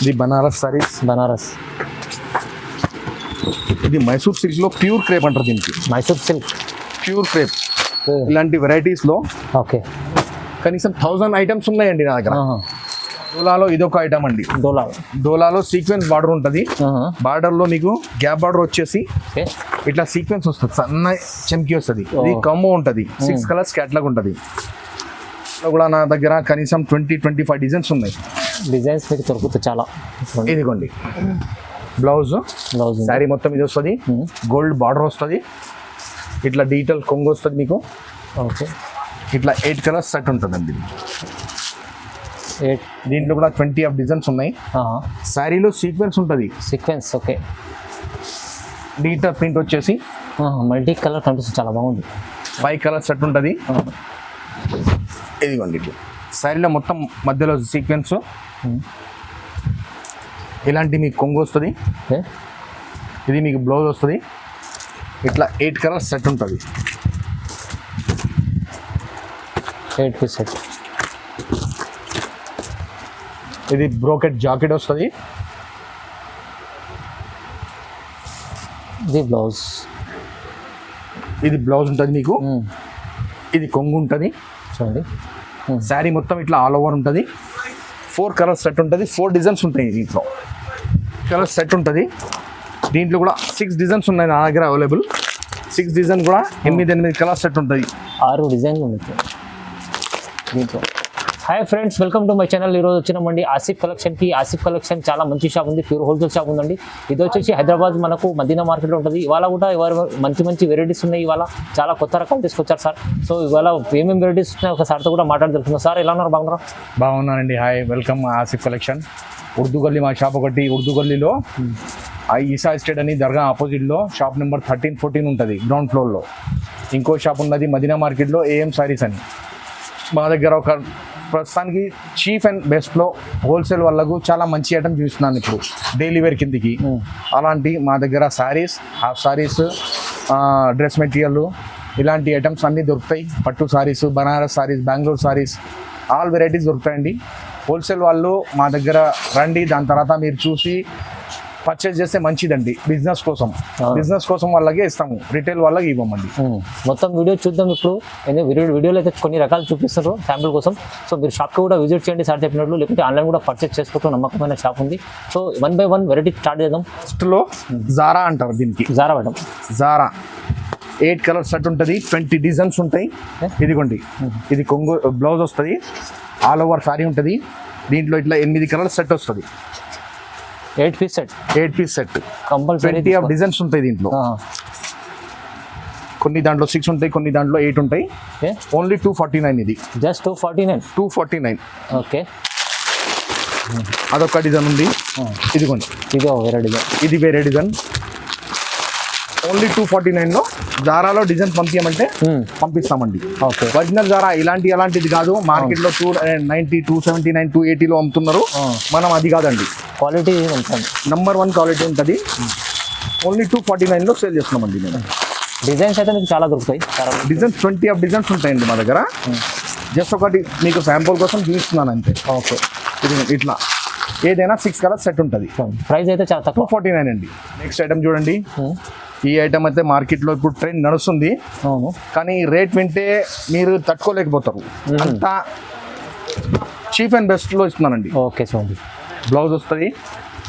ఇది బనారస్ సారీస్. బనారస్. ఇది మైసూర్ సిల్క్ లో ప్యూర్ క్రేప్ అంటారు దీనికి. Mysore silk pure crepe. ఇలాంటి వెరైటీస్ లో ఓకే కనీసం 1000 ఐటమ్స్ ఉన్నాయండి నా దగ్గర. డోలాలో ఇదొక ఐటమ్ అండి. డోలాలో సీక్వెన్స్ బార్డర్ ఉంటుంది. బార్డర్ లో నీకు గ్యాప్ బార్డర్ వచ్చేసి ఇట్లా సీక్వెన్స్ వస్తుంది, సన్న చెంకి వస్తుంది. ఇది కమ్మో ఉంటుంది, 6 కలర్స్ క్యాట్లాగ్ ఉంటుంది. కూడా నా దగ్గర కనీసం 20-25 డిజైన్స్ ఉన్నాయి. డిజైన్స్ మీకు దొరుకుతాయి చాలా. ఇదిగోండి బ్లౌజ్ శారీ మొత్తం ఇది వస్తుంది. గోల్డ్ బార్డర్ వస్తుంది, ఇట్లా డీటెయిల్ కొంగు వస్తుంది మీకు. ఓకే ఇట్లా 8 కలర్స్ సెట్ ఉంటుందండి. దీంట్లో కూడా 20 ఆఫ్ డిజైన్స్ ఉన్నాయి. శారీలో సీక్వెన్స్ ఉంటుంది. Sequence okay. డీటెయిల్ ప్రింట్ వచ్చేసి మల్టీ కలర్ కనిపిస్తుంది, చాలా బాగుంది. 5 కలర్స్ సెట్ ఉంటుంది. ఇదిగోండి ఇట్లా శారీలో మొత్తం మధ్యలో సీక్వెన్స్. ఇలాంటి మీకు కొంగు వస్తుంది. ఇది మీకు బ్లౌజ్ వస్తుంది. ఇట్లా 8 కలర్స్ సెట్ ఉంటుంది. 8 పీస్ సెట్. ఇది బ్రోకెట్ జాకెట్ వస్తుంది. ఇది బ్లౌజ్. ఇది బ్లౌజ్ ఉంటుంది మీకు. ఇది కొంగు ఉంటుంది చూడండి. శారీ మొత్తం ఇట్లా ఆల్ ఓవర్ ఉంటుంది. 4 కలర్స్ సెట్ ఉంటుంది. 4 డిజైన్స్ ఉంటాయి దీంట్లో. కలర్స్ సెట్ ఉంటుంది. దీంట్లో కూడా 6 డిజైన్స్ ఉన్నాయి నా దగ్గర అవైలబుల్. 6 డిజైన్ కూడా 8 కలర్స్ సెట్ ఉంటుంది. 6 డిజైన్లు ఉన్నాయి దీంట్లో. Hi friends, welcome to my channel. ఈరోజు వచ్చినామండి ఆసిఫ్ కలెక్షన్కి. ఆసిఫ్ కలెక్షన్ చాలా మంచి షాప్ ఉంది, ప్యూర్ హోల్సేల్ షాప్ ఉందండి. ఇది వచ్చేసి హైదరాబాద్ మనకు మదీనా మార్కెట్లో ఉంటుంది. ఇవాళ కూడా మంచి వెరైటీస్ ఉన్నాయి. ఇవాళ చాలా కొత్త రకాలు తీసుకొచ్చారు సార్. సో ఇవాళ ఏమేమి వెరైటీస్ ఉన్నాయి ఒక సార్తో కూడా మాట్లాడుతున్నాం. సార్ ఎలా ఉన్నారు? బాగున్నారా? బాగున్నానండి. Hi, welcome Asif collection. Urdu గల్లీ మా షాప్ ఒకటి. ఉర్దూ గల్లీలో ఈసా ఎస్టేట్ అని దర్గా ఆపోజిట్లో షాప్ నెంబర్ 13-14 ఉంటుంది గ్రౌండ్ ఫ్లోర్లో. ఇంకో షాప్ ఉన్నది మదీనా మార్కెట్లో ఏఎం సారీస్ అని. మా దగ్గర ఒక ప్రస్తుతానికి చీఫ్ అండ్ బెస్ట్లో హోల్సేల్ వాళ్ళకు చాలా మంచి ఐటమ్ చూస్తున్నాను ఇప్పుడు డైలీ వేర్ కిందికి. అలాంటి మా దగ్గర saris, half saris, dress material ఇలాంటి ఐటమ్స్ అన్నీ దొరుకుతాయి. పట్టు శారీస్, బనారస్ శారీస్, బెంగళూరు శారీస్, ఆల్ వెరైటీస్ దొరుకుతాయండి. హోల్సేల్ వాళ్ళు మా దగ్గర రండి, దాని తర్వాత మీరు చూసి పర్చేజ్ చేస్తే మంచిదండి. బిజినెస్ కోసం వాళ్ళకే ఇస్తాము, రిటైల్ వాళ్ళకి ఇవ్వమండి. మొత్తం వీడియో చూద్దాం ఇప్పుడు. వీడియోలో అయితే కొన్ని రకాలు చూపిస్తారు శాంపుల్ కోసం. సో మీరు షాప్కి కూడా విజిట్ చేయండి సార్ చెప్పినట్లు, లేకపోతే ఆన్లైన్ కూడా పర్చేజ్ చేసుకోవడం నమ్మకమైన షాప్ ఉంది. సో 1 by 1 వెరైటీ స్టార్ట్ చేద్దాం. ఫస్ట్లో జారా అంటారు దీనికి. Zara madam. Zara 8 colours set ఉంటుంది. 20 డిజైన్స్ ఉంటాయి. ఇదిగోండి, ఇది కొంగు బ్లౌజ్ వస్తుంది. ఆల్ ఓవర్ శారీ ఉంటుంది. దీంట్లో ఇట్లా 8 కలర్స్ సెట్ వస్తుంది. 8 piece set compulsory. 20 of designs ఉంటాయి దీంట్లో. కొన్ని దాంట్లో 6 ఉంటాయి, కొన్ని దాంట్లో 8 ఉంటాయి. ఓన్లీ 249. ఇది జస్ట్ 249. ఓకే. అదొక డిజైన్ ఉంది. ఇదిగోండి, ఇది వేరే డిజైన్. ఓన్లీ 249లో జారాలో డిజైన్ పంపించమంటే పంపిస్తామండి. ఓకే. ఒరిజినల్ జారా అలాంటిది కాదు. మార్కెట్లో 290, 279, 280లో అమ్ముతున్నారు. మనం అది కాదండి. క్వాలిటీ నంబర్ 1 క్వాలిటీ ఉంటుంది. ఓన్లీ 249లో సేల్ చేస్తున్నామండి నేను. డిజైన్స్ అయితే మీకు చాలా దొరుకుతాయి. డిజైన్స్ 20 ఆఫ్ డిజైన్స్ ఉంటాయండి మా దగ్గర. జస్ట్ ఒకటి మీకు శాంపుల్ కోసం చూపిస్తున్నాను అంతే. ఓకే. ఇది ఇట్లా ఏదైనా 6 కలర్స్ సెట్ ఉంటుంది. ప్రైస్ అయితే చాలా తక్కువ, 249 అండి. నెక్స్ట్ ఐటమ్ చూడండి. ఈ ఐటమ్ అయితే మార్కెట్లో ఇప్పుడు ట్రెండ్ నడుస్తుంది. కానీ రేట్ వింటే మీరు తట్టుకోలేకపోతారు. అంతా చీఫ్ అండ్ బెస్ట్లో ఇస్తున్నానండి. ఓకే. చూడండి, బ్లౌజ్ వస్తుంది.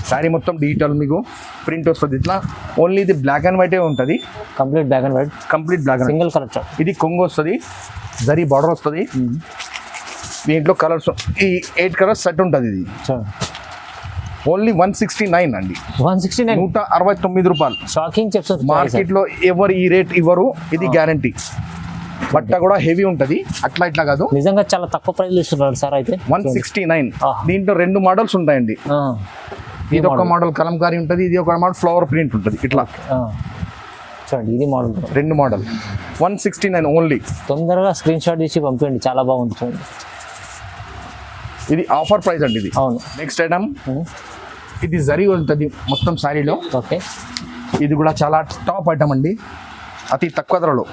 శారీ మొత్తం డీటెయిల్ మీకు ప్రింట్ వస్తుంది. ఇట్లా ఓన్లీ ఇది బ్లాక్ అండ్ వైటే ఉంటుంది. Complete black and white. Single colour. ఇది కొంగు వస్తుంది, జరీ బార్డర్ వస్తుంది. దీంట్లో కలర్స్ ఈ 8 కలర్స్ సెట్ ఉంటుంది. ఇది ఓన్లీ 169 అండి. 169 రూపాయలు. షాకింగ్ చెప్తాను. మార్కెట్లో ఎవరు ఈ రేట్ ఇవ్వరు. ఇది గ్యారంటీ. బట్ట కూడా హెవీ ఉంటుంది, అట్లా ఇట్లా కాదు. నిజంగా చాలా తక్కువ ప్రైస్ ఇస్తున్నారు సార్. అయితే 169. దీంట్లో 2 మోడల్స్ ఉంటాయండి. ఇది ఒక మోడల్ కలంకారీ ఉంటుంది, ఇది ఒక మోడల్ ఫ్లవర్ ప్రింట్ ఉంటుంది. ఇట్లా చూడండి, ఇది మోడల్. 2 model 169 only. తొందరగా స్క్రీన్ షాట్ తీసి పంపించండి, చాలా బాగుంది. చూడండి, ఇది ఆఫర్ ప్రైస్ అండి ఇది. అవును. నెక్స్ట్ ఐటమ్, ఇది జరీ ఉంటుంది మొత్తం శారీలో. ఓకే. ఇది కూడా చాలా టాప్ ఐటమ్ అండి, అతి తక్కువ ధరలో.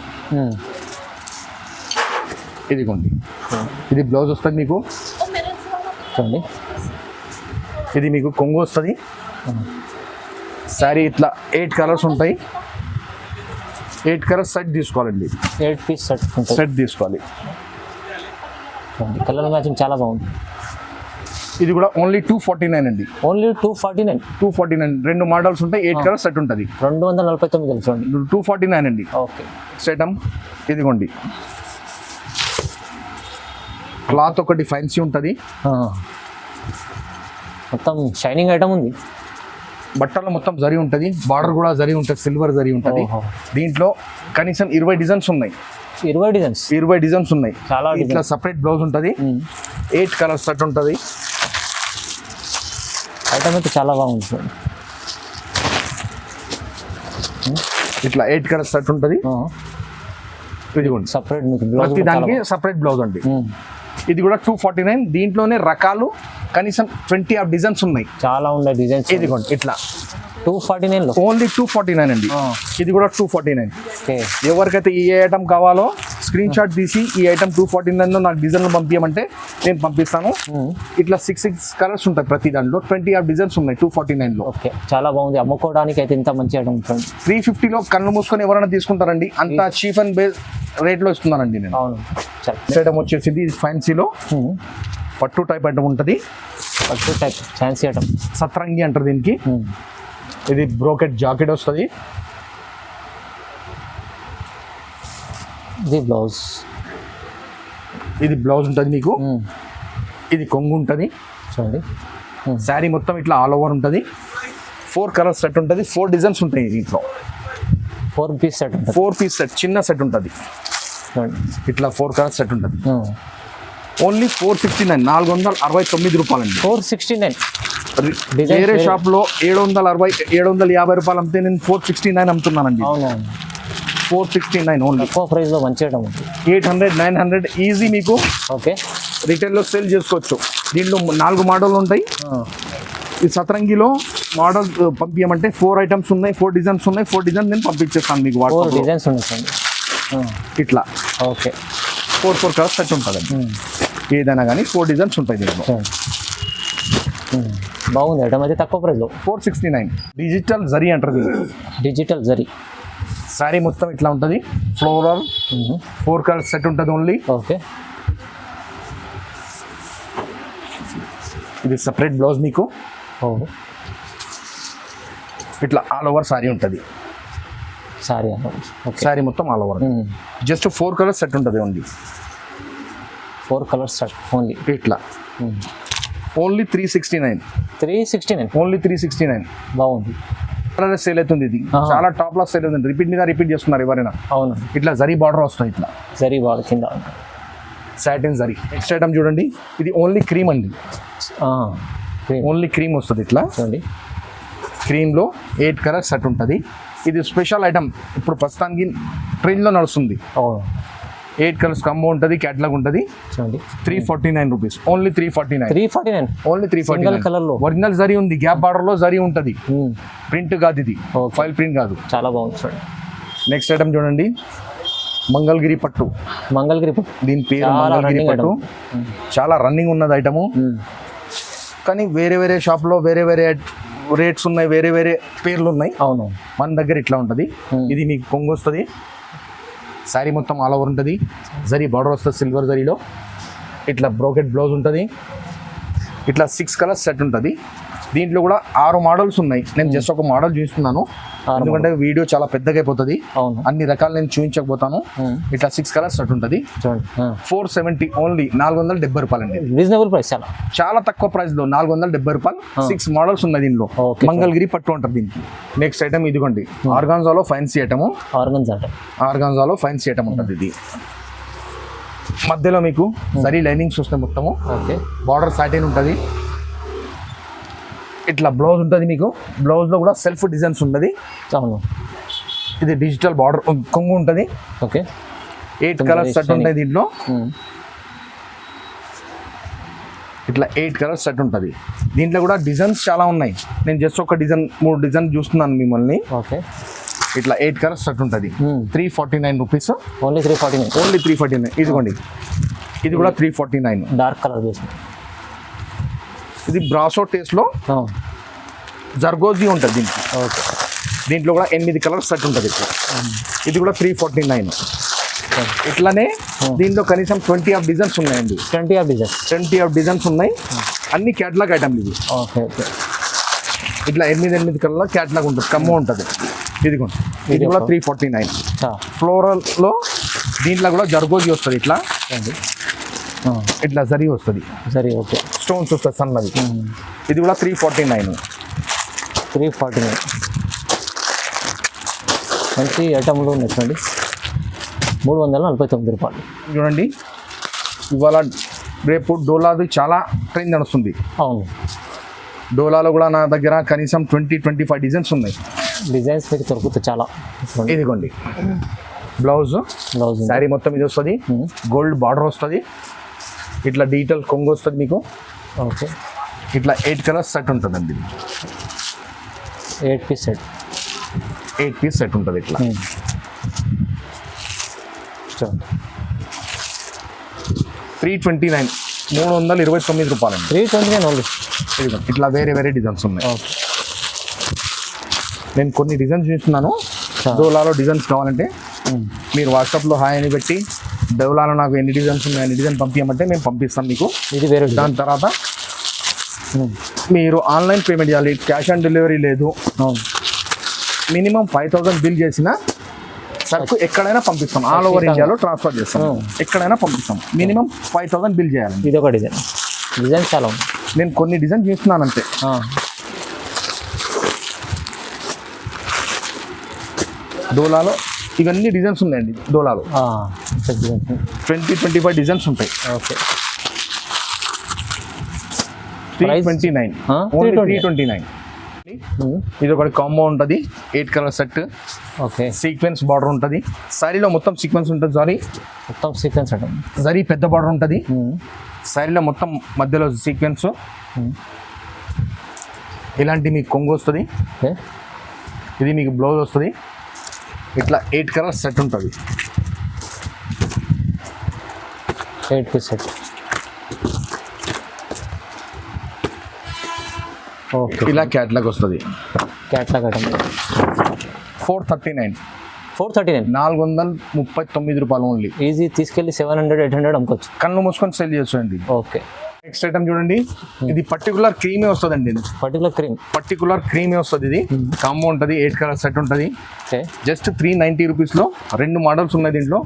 ఇదిగోండి, ఇది బ్లౌజ్ వస్తుంది మీకు. చూడండి, ఇది మీకు కొంగు వస్తుంది. శారీ ఇట్లా 8 కలర్స్ ఉంటాయి. 8 కలర్స్ సెట్ తీసుకోవాలండి. 8 పీస్ సెట్ ఉంటుంది. సెట్ తీసుకోవాలి. కలర్ మ్యాచింగ్ చాలా బాగుంది. ఇది కూడా ఓన్లీ 249 అండి. ఓన్లీ 249. 249 రెండు మోడల్స్ ఉంటాయి. 8 కలర్స్ సెట్ ఉంటుంది. 249 చూడండి. 249 అండి. ఓకే. ఐటమ్ ఇదిగోండి. క్లాత్ ఒకటి ఫ్యాన్సీ ఉంటుంది. మొత్తం షైనింగ్ ఐటమ్ ఉంది. బట్టలో మొత్తం జరీ ఉంటుంది. బార్డర్ కూడా జరీ ఉంటుంది. సిల్వర్ జరీ ఉంటుంది. దీంట్లో కనీసం 20 డిజైన్స్ ఉన్నాయి. 20 డిజైన్స్ ఉన్నాయి. చాలా ఇట్లా సపరేట్ బ్లౌజ్ ఉంటుంది. 8 కలర్స్ సెట్ ఉంటుంది. ఐటమ్ అయితే చాలా బాగుంది చూడండి. ఇట్లా 8 కలర్స్ సెట్ ఉంటుంది. ఇదిగోండి సపరేట్ మీకు ప్రతి దానికి సపరేట్ బ్లౌజ్ అండి. ఇది కూడా 249. దీంట్లోనే రకాలు కనీసం 20 ఆఫ్ డిజైన్స్ ఉన్నాయి. చాలా ఉన్నాయి డిజైన్స్. ఇదిగోండి ఇట్లా 249 లో ఓన్లీ 249 అండి. ఇది కూడా 249. ఓకే. ఎవరికైతే ఈ ఐటమ్ కావాలో స్క్రీన్ షాట్ తీసి ఈ ఐటమ్ 249 లో నాకు డిజైన్లు పంపించమంటే నేను పంపిస్తాను. ఇట్లా 6 కలర్స్ ఉంటాయి ప్రతి దాంట్లో. 20 ఆఫ్ డిజైన్స్ ఉన్నాయి 249 లో. ఓకే. చాలా బాగుంది. అమ్ముకోవడానికి అయితే ఇంత మంచి ఐటమ్ ఉంటుంది. 350 లో కళ్ళు మూసుకొని ఎవరైనా తీసుకుంటారండి. అంత చీప్ అండ్ బేస్ రేట్ లో ఇస్తున్నానండి నేను. అవును. ఐటమ్ వచ్చేసి ఫ్యాన్సీలో పట్టు టైప్ ఐటమ్ ఉంటుంది. పట్టు టైప్ ఫ్యాన్సీ ఐటమ్. సత్రంగి అంటారు దీనికి. ఇది బ్రోకెట్ జాకెట్ వస్తుంది. ఇది బ్లౌజ్. ఇది బ్లౌజ్ ఉంటుంది మీకు. ఇది కొంగు ఉంటుంది చూడండి. శారీ మొత్తం ఇట్లా ఆల్ ఓవర్ ఉంటుంది. 4 కలర్స్ సెట్ ఉంటుంది. 4 డిజైన్స్ ఉంటాయి దీంట్లో. 4 పీస్ సెట్ ఉంటుంది. 4 పీస్ సెట్ చిన్న సెట్ ఉంటుంది. ఇట్లా 4 కలర్స్ సెట్ ఉంటుంది. ఓన్లీ 469, 469 రూపాయలండి. 469. వేరే షాప్ లో 760, 750 రూపాయలు అమ్మితే నేను 469 అమ్ముతున్నానండి. అవునవును. 469 ఓన్లీ. తక్కువ ప్రైస్ లో మంచి ఐటమ్ ఉంది. 800, 900 ఈజీ మీకు. ఓకే. రిటైల్ లో సేల్ చేసుకోవచ్చు. దీంట్లో 4 మోడల్ ఉంటాయి. ఈ సతరంగిలో మోడల్ పంపించమంటే 4 ఐటమ్స్ ఉన్నాయి. 4 డిజైన్స్ ఉన్నాయి. 4 డిజైన్ నేను పంపించేస్తాను మీకు. 4 డిజైన్స్ ఉన్నాయి. ఇట్లా ఓకే. 4 కలర్స్ సెట్ ఉంటుందండి. ఏదైనా కానీ 4 డిజైన్స్ ఉంటాయి దీంట్లో. బాగుంది ఐటమ్ అయితే తక్కువ ప్రైస్లో. 469. డిజిటల్ జరీ అంటారు దీన్ని. డిజిటల్ జరీ. శారీ మొత్తం ఇట్లా ఉంటుంది. ఫ్లోరల్ 4 కలర్స్ సెట్ ఉంటుంది ఓన్లీ. ఓకే. ఇది సపరేట్ బ్లౌజ్ మీకు. ఇట్లా ఆల్ ఓవర్ శారీ ఉంటుంది. శారీ శారీ మొత్తం all over. Just 4 colours set ఉంటుంది ఓన్లీ. 4 colours set only. ఇట్లా ఓన్లీ 369. 369. ఓన్లీ 369. బాగుంది. సేల్ అవుతుంది. ఇది చాలా టాప్ లో సేల్ అవుతుంది. రిపీట్ మీద రిపీట్ చేస్తున్నారు ఎవరైనా. అవును. ఇట్లా జరీ బార్డర్ వస్తుంది. ఇట్లా జరీ బార్డర్ కింద సాటిన్ జరీ. నెక్స్ట్ ఐటమ్ చూడండి. ఇది ఓన్లీ క్రీమ్ అండి. ఓన్లీ క్రీమ్ వస్తుంది. ఇట్లా చూడండి. క్రీమ్లో 8 కలర్స్ సెట్ ఉంటుంది. ఇది స్పెషల్ ఐటమ్. ఇప్పుడు ప్రస్తుతానికి ట్రైన్లో నడుస్తుంది. 8 కలర్స్ కంబో ఉంటుంది. క్యాటలాగ్ ఉంటుంది. చూడండి. 349 రూపీస్. ఓన్లీ 349. 349. ఓన్లీ 349 కలర్ లో. ఒరిజినల్ జరీ ఉంది. గ్యాప్ బార్డర్ లో జరీ ఉంటుంది. ప్రింట్ కాదు ఇది. ఫైల్ ప్రింట్ కాదు. చాలా బాగుంది చూడండి. నెక్స్ట్ ఐటమ్ చూడండి. మంగళగిరి పట్టు. మంగళగిరి పట్టు. దీని పేరు మంగళగిరి పట్టు. చాలా రన్నింగ్ ఉన్నది ఐటము. కానీ వేరే వేరే షాప్లో వేరే వేరే రేట్స్ ఉన్నాయి. వేరే వేరే పేర్లు ఉన్నాయి. అవును. మన దగ్గర ఇట్లా ఉంటుంది. ఇది మీకు కొంగు వస్తుంది. శారీ మొత్తం ఆల్ ఓవర్ ఉంటుంది. జరీ బార్డర్ వస్తుంది సిల్వర్ జరీలో. ఇట్లా బ్రోకెట్ బ్లౌజ్ ఉంటుంది. ఇట్లా 6 కలర్స్ సెట్ ఉంటుంది. దీంట్లో కూడా 6 మోడల్స్ ఉన్నాయి. నేను జస్ట్ ఒక మోడల్ చూస్తున్నాను ఎందుకంటే వీడియో చాలా పెద్దగా అయిపోతుంది. అన్ని రకాలు నేను చూపించకపోతాను. ఇట్లా 6 కలర్స్ సెట్ ఉంటుంది. 470 ఓన్లీ. 470 రూపాయలు అండి. Reasonable price. చాలా తక్కువ ప్రైస్ లో 470 రూపాయలు. 6 మోడల్స్ ఉన్నాయి దీనిలో. మంగళగిరి పట్టు అంటారు దీనికి. నెక్స్ట్ ఐటమ్ ఇదిగోండి. ఆర్గాన్జాలో ఫ్యాన్సీ ఐటమ్. ఆర్గాన్జాలో ఫ్యాన్సీ ఐటమ్ ఉంటుంది. ఇది మధ్యలో మీకు సరీ లైనింగ్స్ వస్తాయి మొత్తము. బార్డర్ సాటిన్ ఉంటుంది. ఇట్లా బ్లౌజ్ ఉంటుంది మీకు. బ్లౌజ్లో కూడా సెల్ఫ్ డిజైన్స్ ఉంటుంది. ఇది డిజిటల్ బార్డర్ కొంగు ఉంటుంది. ఓకే. 8 కలర్స్ సెట్ ఉంటాయి దీంట్లో. ఇట్లా 8 కలర్స్ సెట్ ఉంటుంది. దీంట్లో కూడా డిజైన్స్ చాలా ఉన్నాయి. నేను జస్ట్ ఒక డిజైన్ 3 డిజైన్ చూస్తున్నాను మిమ్మల్ని. ఓకే. ఇట్లా 8 కలర్స్ సెట్ ఉంటుంది. 349 రూపీస్. ఓన్లీ 349. ఓన్లీ 349. ఇదిగోండి. ఇది కూడా 349. డార్క్ కలర్ ఇది బ్రాసో టేస్ట్లో జర్గోజీ ఉంటుంది దీనికి. ఓకే. దీంట్లో కూడా 8 కలర్స్ సెట్ ఉంటుంది ఇట్లా. ఇది కూడా 349. ఇట్లానే దీంట్లో కనీసం 20 ఆఫ్ డిజైన్స్ ఉన్నాయండి. 20 ఆఫ్ డిజైన్స్. 20 ఆఫ్ డిజైన్స్ ఉన్నాయి. అన్ని క్యాటలాగ్ ఐటమ్ ఇది. Okay okay. ఇట్లా 8 కలర్ల క్యాటలాగ్ ఉంటుంది, కమ్మ ఉంటుంది. ఇది కూడా 349. ఫ్లోరల్లో దీంట్లో కూడా జర్గోజీ వస్తుంది ఇట్లా. ఇట్లా జరీ వస్తుంది. సరే ఓకే. స్టోన్స్ వస్తుంది సన్నది. ఇది కూడా 349. 349. మంచి ఐటమ్లు ఉన్నాయి చూడండి. 349 రూపాయలు. చూడండి ఇవాళ రేపు డోలాది చాలా ట్రెండ్ నడుస్తుంది. అవును. డోలాలో కూడా నా దగ్గర కనీసం 20-25 డిజైన్స్ ఉన్నాయి. డిజైన్స్ మీకు దొరుకుతాయి చాలా. ఇదిగోండి బ్లౌజ్ శారీ మొత్తం ఇది వస్తుంది. గోల్డ్ బార్డర్ వస్తుంది. ఇట్లా డీటెయిల్ కొంగు వస్తుంది మీకు. ఓకే. ఇట్లా 8 కలర్స్ సెట్ ఉంటుందండి. 8 పీస్ సెట్. 8 పీస్ సెట్ ఉంటుంది ఇట్లా. 329. 329 రూపాయలండి. 329 ఓన్లీ. ఇట్లా వేరే వేరే డిజైన్స్ ఉన్నాయి. ఓకే. నేను కొన్ని డిజైన్స్ చూస్తున్నాను. డోలాలో డిజైన్స్ కావాలంటే మీరు వాట్సాప్లో హాయ్ అని పెట్టి డోలాలో నాకు ఎన్ని డిజైన్స్ ఉన్నాయి అన్ని డిజైన్ పంపించమంటే మేము పంపిస్తాం మీకు. ఇది వేరే. దాని తర్వాత మీరు ఆన్లైన్ పేమెంట్ చేయాలి. క్యాష్ ఆన్ డెలివరీ లేదు. మినిమం 5000 బిల్ చేసిన సరుకు ఎక్కడైనా పంపిస్తాం. ఆల్ ఓవర్ ఇండియాలో ట్రాన్స్ఫర్ చేస్తాం. ఎక్కడైనా పంపిస్తాం. మినిమం 5000 బిల్ చేయాలి. ఇది ఒక డిజైన్. డిజైన్ చాలా ఉంది. నేను కొన్ని డిజైన్ చూస్తున్నాను అంతే. డోలాలో ఇవన్నీ డిజైన్స్ ఉన్నాయండి. డోలాలో 20-25 డిజైన్స్ ఉంటాయి. ఓకే. 329. ఓన్లీ 329. ఇది ఒకటి కాంబో ఉంటుంది. 8 colour set. Okay. Sequence border ఉంటుంది. శారీలో మొత్తం సీక్వెన్స్ ఉంటుంది. మొత్తం సీక్వెన్స్ అంటే జరీ పెద్ద బార్డర్ ఉంటుంది. శారీలో మొత్తం మధ్యలో సీక్వెన్స్. ఇలాంటి మీకు కొంగు వస్తుంది. ఇది మీకు బ్లౌజ్ వస్తుంది. ఇట్లా 8 కలర్ సెట్ ఉంటుంది. 8 పీస్ సెట్. ఓకే. ఇలా క్యాట్లాగ్ వస్తుంది. Catalogue item 439. 439. 439 రూపాయలు ఓన్లీ. ఈజీ తీసుకెళ్ళి 700-800 అమ్ముకోవచ్చు. కన్ను మూసుకొని సెల్ చేయొచ్చండి. ఓకే. నెక్స్ట్ ఐటమ్ చూడండి. ఇది పర్టికులర్ క్రీమే వస్తుందండి. పర్టికులర్ క్రీమే వస్తుంది. ఇది కాంబో ఉంటుంది. 8 కలర్ సెట్ ఉంటుంది. జస్ట్ 390 రూపీస్లో 2 మోడల్స్ ఉన్నాయి దీంట్లో.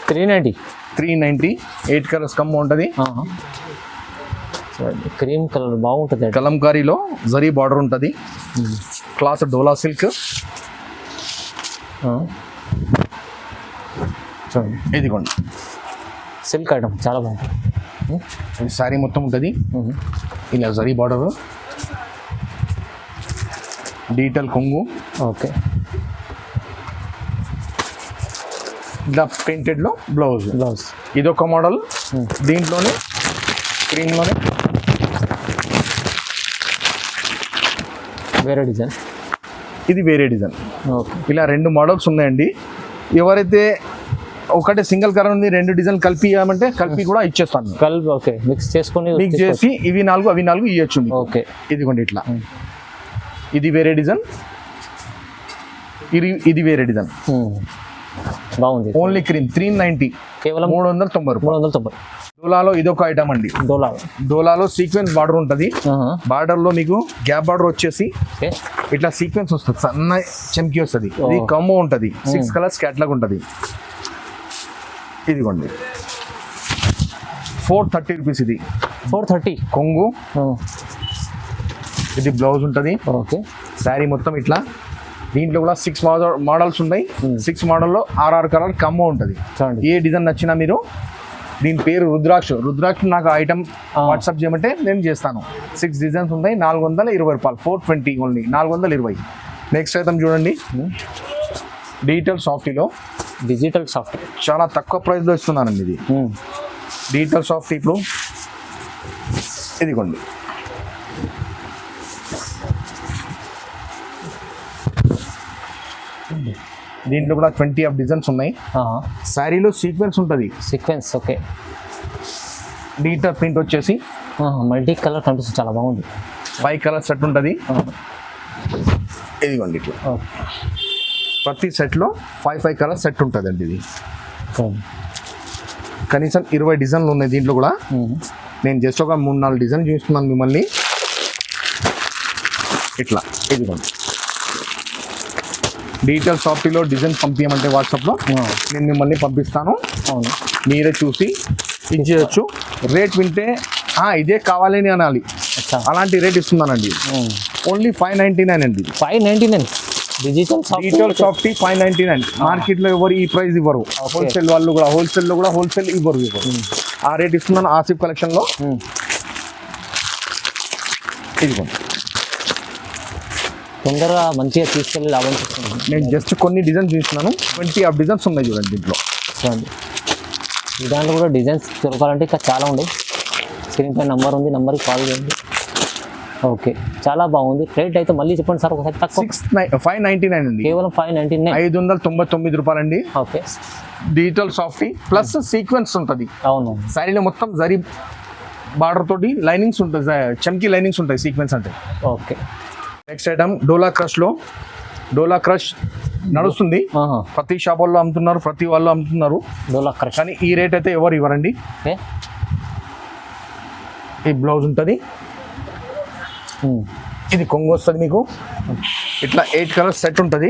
390. 8 కలర్స్ కాంబో ఉంటుంది. క్రీమ్ కలర్ బాగుంటుంది. కలంకారీలో జరీ బార్డర్ ఉంటుంది. క్లాత్ డోలా సిల్క్. ఇదిగోండి సిల్క్ ఐటమ్ చాలా బాగుంటుంది. ఇది శారీ మొత్తం ఉంటుంది. ఇలా జరీ బార్డర్, డీటెయిల్ కొంగు. ఓకే. ఇలా ప్రింటెడ్లో బ్లౌజ్. ఇదొక మోడల్. దీంట్లోనే క్రీమ్లోనే వేరే డిజైన్. ఇది వేరే డిజైన్. ఓకే. ఇలా 2 మోడల్స్ ఉన్నాయండి. ఎవరైతే ఒకటే సింగిల్ కలర్ ఉంది 2 డిజైన్ కలిపి ఇవ్వమంటే కలిపి కూడా ఇచ్చేస్తాను. ఓకే. మిక్స్ చేసి ఇవి 4 అవి 4 ఇవ్వచ్చు. ఓకే. ఇదిగోండి ఇట్లా. ఇది వేరే డిజైన్. ఇది వేరే డిజైన్. బాగుంది. Only cream 390. కేవలం 390. డోలాలో ఇదొక ఐటమ్ అండి. డోలాలో సీక్వెన్స్ బార్డర్ ఉంటుంది. బార్డర్ లో మీకు గ్యాప్ బార్డర్ వచ్చేసి ఇట్లా సీక్వెన్స్ వస్తుంది. సన్న చెంకి వస్తుంది. ఇది కాంబో ఉంటుంది. 6 కలర్స్ క్యాట్లాగ్ ఉంటుంది. ఇదిగోండి 430 రూపీస్. ఇది 430 కొంగు. ఇది బ్లౌజ్ ఉంటుంది. ఓకే. శారీ మొత్తం ఇట్లా. దీంట్లో కూడా 6 మోడల్స్ ఉన్నాయి. 6 మోడల్లో 6 కలర్ కాంబో ఉంటుంది. ఏ డిజైన్ నచ్చినా మీరు. దీని పేరు రుద్రాక్ష. నాకు ఐటమ్ వాట్సాప్ చేయమంటే నేను చేస్తాను. 6 డిజైన్స్ ఉంటాయి. 420 రూపాయలు. 420 ఓన్లీ. 420. నెక్స్ట్ ఐటమ్ చూడండి. Digital soft. చాలా తక్కువ ప్రైస్లో ఇస్తున్నానండి ఇది. డిజిటల్ సాఫ్ట్ ఇప్పుడు ఇదిగోండి. దీంట్లో కూడా 20 ఆఫ్ డిజైన్స్ ఉన్నాయి. శారీలో సీక్వెన్స్ ఉంటుంది. ఓకే. డిజిటల్ ప్రింట్ వచ్చేసి మల్టీ కలర్ కనిపిస్తుంది, చాలా బాగుంది. 5 కలర్ సెట్ ఉంటుంది. ఇదిగోండి ఇట్లా ప్రతి సెట్లో 5 కలర్ సెట్ ఉంటుందండి. ఇది కనీసం 20 డిజైన్లు ఉన్నాయి దీంట్లో కూడా. నేను జస్ట్ ఒక 3-4 డిజైన్ చూస్తున్నాను మిమ్మల్ని. ఇట్లా ఇదిగోండి డిజిటల్ సాఫ్ట్వేర్లో డిజైన్ పంపించమంటే వాట్సాప్లో నేను మిమ్మల్ని పంపిస్తాను. అవును, మీరే చూసి ఇచ్చేయచ్చు. రేట్ వింటే ఇదే కావాలని అనాలి, అలాంటి రేట్ ఇస్తున్నానండి. ఓన్లీ 599 అండి. 599 డిజిటల్ సాఫ్ట్ 599. మార్కెట్లో ఎవరు ఈ ప్రైస్ ఇవ్వరు. హోల్సేల్ వాళ్ళు కూడా హోల్సేల్ ఇవ్వరు. ఆ రేట్ ఇస్తున్నాను ఆసిఫ్ కలెక్షన్లో. ఇదిగోండి తొందరగా మంచిగా తీసుకెళ్ళి లాభం చేస్తున్నాను. నేను జస్ట్ కొన్ని డిజైన్స్ చూస్తున్నాను. 20 ఆఫ్ డిజైన్స్ ఉన్నాయి చూడండి దీంట్లో. చూడండి ఈ దాంట్లో కూడా డిజైన్స్ దొరకాలంటే ఇంకా చాలా ఉన్నాయి. స్క్రీన్ పై నెంబర్ ఉంది, నెంబర్కి కాల్ చేయండి. ఓకే, చాలా బాగుంది. రేట్ అయితే మళ్ళీ చెప్పండి సార్ ఒకసారి. తక్కువ 599 అండి, కేవలం 599. 599 రూపాయలండి. Okay, digital soft plus sequence ఉంటుంది. అవును, శారీలో మొత్తం జరీ బార్డర్ తోటి లైనింగ్స్ ఉంటాయి, చమ్కీ లైనింగ్స్ ఉంటాయి సీక్వెన్స్ అంటే. ఓకే, నెక్స్ట్ ఐటమ్ డోలా క్రష్ నడుస్తుంది. ప్రతి షాపుల్లో అమ్ముతున్నారు, ప్రతి వాళ్ళు అమ్ముతున్నారు డోలా క్రష్. కానీ ఈ రేట్ అయితే ఎవరు ఇవ్వరండి. ఓకే, ఈ బ్లౌజ్ ఉంటుంది, ఇది కొంగు వస్తుంది మీకు. ఇట్లా 8 కలర్స్ సెట్ ఉంటుంది.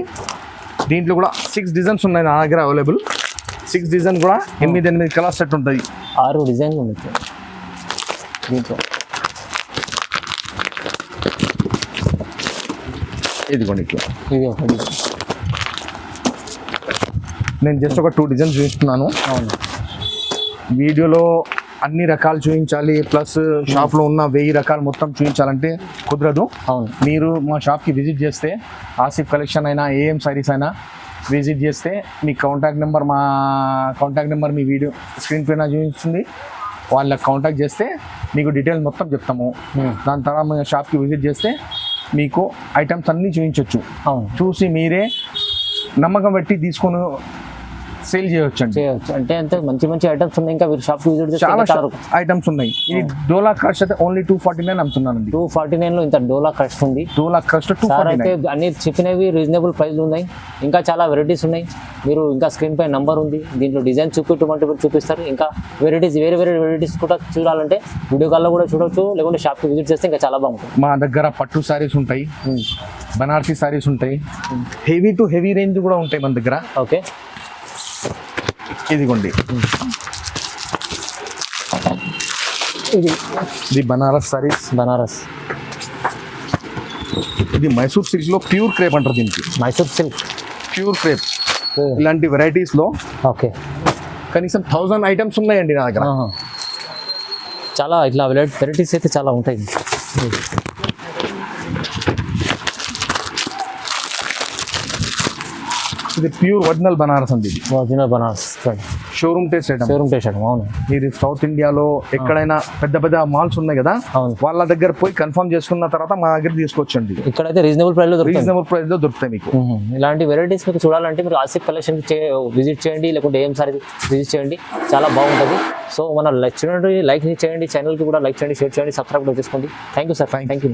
దీంట్లో కూడా 6 డిజైన్స్ ఉన్నాయి నా దగ్గర అవైలబుల్. 6 డిజైన్ కూడా 8 కలర్ సెట్ ఉంటుంది. 6 డిజైన్లు ఉన్నాయి దీంట్లో. ఇదిగోండి ఇట్లా. ఇది ఒక డిజైన్. నేను జస్ట్ ఒక 2 డిజైన్స్ చూపిస్తున్నాను. అవును, వీడియోలో అన్ని రకాలు చూపించాలి, ప్లస్ షాప్లో ఉన్న 1000 రకాలు మొత్తం చూపించాలంటే కుదరదు. అవును, మీరు మా షాప్కి విజిట్ చేస్తే ఆసిఫ్ కలెక్షన్ అయినా ఏఎం సారీస్ అయినా విజిట్ చేస్తే మీ కాంటాక్ట్ నెంబర్ మీ వీడియో స్క్రీన్ పైన చూపిస్తుంది. వాళ్ళకి కాంటాక్ట్ చేస్తే మీకు డీటెయిల్స్ మొత్తం చెప్తాము. దాని తర్వాత మా షాప్కి విజిట్ చేస్తే మీకు ఐటమ్స్ అన్నీ చూపించవచ్చు. అవును, చూసి మీరే నమ్మకం పెట్టి తీసుకొని సేల్ చేయవచ్చు అండి. అంటే అంతే మంచి మంచి ఐటమ్స్ ఉన్నాయి. ఇంకా మీరు షాప్ విజిట్ చేస్తే చాలా చాలా ఐటమ్స్ ఉన్నాయి. ఈ డోలా క్రష్ అయితే ఓన్లీ 249 అమ్ముతున్నానండి. 249 ఇంత డోలా క్రష్ ఉంది. డోలా క్రష్ సార్ అయితే అన్ని చెప్పినవి రీజనబుల్ ప్రైస్లు ఉన్నాయి. ఇంకా చాలా వెరైటీస్ ఉన్నాయి. మీరు ఇంకా స్క్రీన్ పై నంబర్ ఉంది, దీంట్లో డిజైన్ చూపిస్తారు. ఇంకా వేరే వెరైటీస్ కూడా చూడాలంటే వీడియో కాల్లో కూడా చూడవచ్చు, లేకుంటే షాప్కి విజిట్ చేస్తే ఇంకా చాలా బాగుంటుంది. మా దగ్గర పట్టు సారీస్ ఉంటాయి, బనారసీ సారీస్ ఉంటాయి, హెవీ టు హెవీ రేంజ్ కూడా ఉంటాయి మన దగ్గర. ఓకే, ఇదిగోండి ఇది బనారస్ సారీస్. ఇది మైసూర్ సిల్క్ లో ప్యూర్ క్రేప్ అంటారు దీనికి. Mysore silk pure crepe. ఇలాంటి వెరైటీస్ లో ఓకే కనీసం 1000 ఐటమ్స్ ఉన్నాయండి నా దగ్గర. చాలా ఇట్లా వెరైటీస్ అయితే చాలా ఉంటాయి. ఇది ప్యూర్ ఒరిజినల్ బనారస్ అండి. ఇది original Banaras showroom taste item. అవును, మీరు సౌత్ ఇండియాలో ఎక్కడైనా పెద్ద మాల్స్ ఉన్నాయి కదా, అవును, వాళ్ళ దగ్గర పోయి కన్ఫర్మ్ చేసుకున్న తర్వాత మా దగ్గర తీసుకోవచ్చండి. ఇక్కడైతే రీజనబుల్ ప్రైస్ లో దొరుకుతాయి మీకు. ఇలాంటి వెరైటీస్ మీకు చూడాలంటే మీరు ఆసిఫ్ కలెక్షన్ విజిట్ చేయండి, లేకుంటే ఏం సారీ విజిట్ చేయండి, చాలా బాగుంటుంది. సో మన చూడండి, లైక్ చేయండి, ఛానల్కి కూడా లైక్ చేయండి, షేర్ చేయండి, సబ్స్క్రైబ్ కూడా చేసుకోండి. Thank you sir. Thank you.